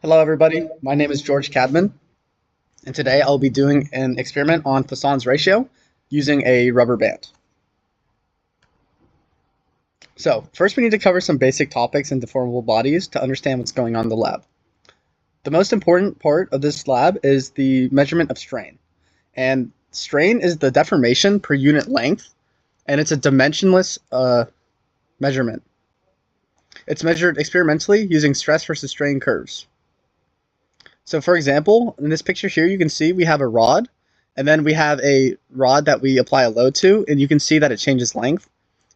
Hello everybody, my name is George Cadman, and today I'll be doing an experiment on Poisson's ratio using a rubber band. So, first we need to cover some basic topics in deformable bodies to understand what's going on in the lab. The most important part of this lab is the measurement of strain. And strain is the deformation per unit length, and it's a dimensionless measurement. It's measured experimentally using stress versus strain curves. So for example, in this picture here, you can see we have a rod, and then we have a rod that we apply a load to, and you can see that it changes length.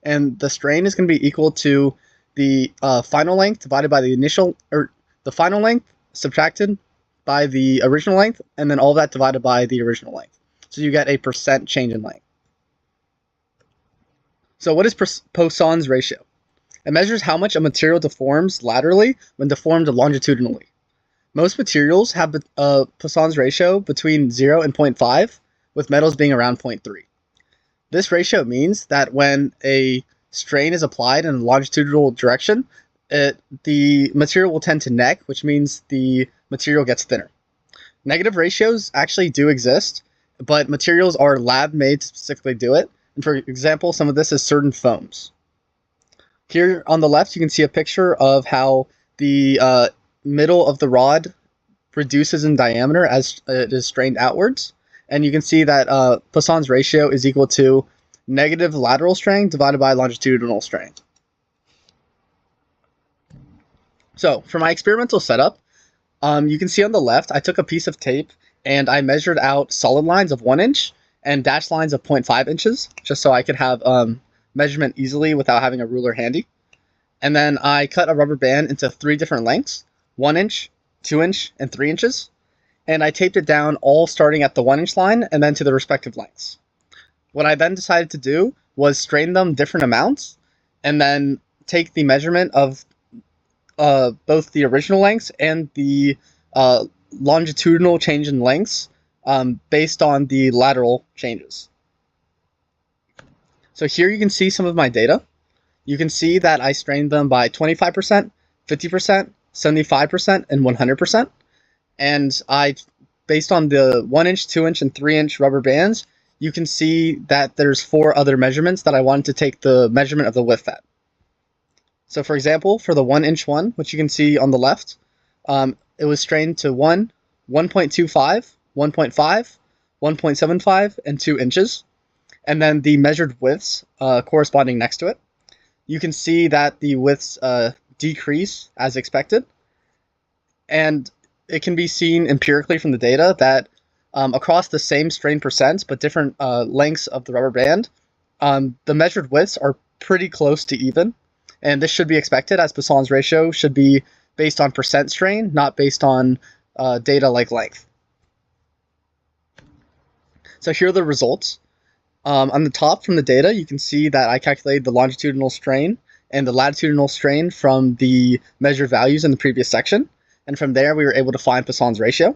And the strain is going to be equal to the final length divided by the final length subtracted by the original length, and then all that divided by the original length. So you get a percent change in length. So what is Poisson's ratio? It measures how much a material deforms laterally when deformed longitudinally. Most materials have a Poisson's ratio between 0 and 0.5, with metals being around 0.3. This ratio means that when a strain is applied in a longitudinal direction, the material will tend to neck, which means the material gets thinner. Negative ratios actually do exist, but materials are lab-made to specifically do it. And for example, some of this is certain foams. Here on the left, you can see a picture of how the middle of the rod reduces in diameter as it is strained outwards, and you can see that Poisson's ratio is equal to negative lateral strain divided by longitudinal strain. So for my experimental setup, you can see on the left I took a piece of tape and I measured out solid lines of 1 inch and dashed lines of 0.5 inches just so I could have measurement easily without having a ruler handy. And then I cut a rubber band into 3 different lengths: 1 inch, 2 inch, and 3 inches. And I taped it down all starting at the 1 inch line and then to the respective lengths. What I then decided to do was strain them different amounts and then take the measurement of both the original lengths and the longitudinal change in lengths based on the lateral changes. So here you can see some of my data. You can see that I strained them by 25%, 50%, 75%, and 100%. And based on the 1 inch, 2 inch, and 3 inch rubber bands, you can see that there's 4 other measurements that I wanted to take the measurement of the width at. So for example, for the 1 inch one, which you can see on the left, it was strained to 1, 1.25, 1.5, 1.75, and 2 inches. And then the measured widths corresponding next to it. You can see that the widths decrease as expected. And it can be seen empirically from the data that across the same strain percents but different lengths of the rubber band, the measured widths are pretty close to even. And this should be expected, as Poisson's ratio should be based on percent strain, not based on data like length. So here are the results. On the top from the data, you can see that I calculated the longitudinal strain and the latitudinal strain from the measured values in the previous section. And from there, we were able to find Poisson's ratio.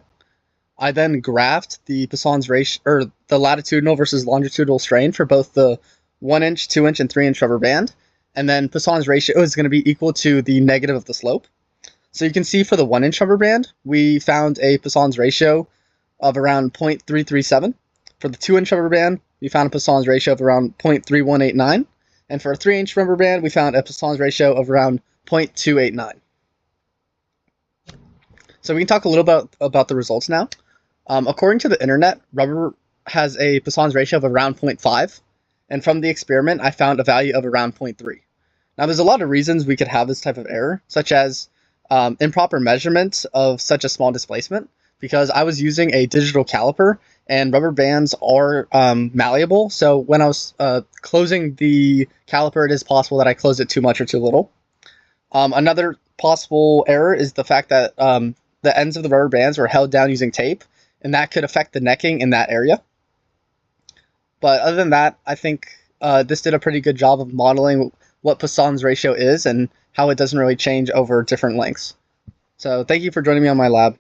I then graphed the Poisson's ratio, or the latitudinal versus longitudinal strain for both the 1 inch, 2 inch, and 3 inch rubber band. And then Poisson's ratio is going to be equal to the negative of the slope. So you can see for the 1 inch rubber band, we found a Poisson's ratio of around 0.337. For the 2 inch rubber band, we found a Poisson's ratio of around 0.3189. And for a 3 inch rubber band, we found a Poisson's ratio of around 0.289. So we can talk a little bit about the results now. According to the internet, rubber has a Poisson's ratio of around 0.5. And from the experiment, I found a value of around 0.3. Now, there's a lot of reasons we could have this type of error, such as improper measurement of such a small displacement, because I was using a digital caliper, and rubber bands are malleable. So when I was closing the caliper, it is possible that I closed it too much or too little. Another possible error is the fact that the ends of the rubber bands were held down using tape, and that could affect the necking in that area. But other than that, I think this did a pretty good job of modeling what Poisson's ratio is and how it doesn't really change over different lengths. So thank you for joining me on my lab.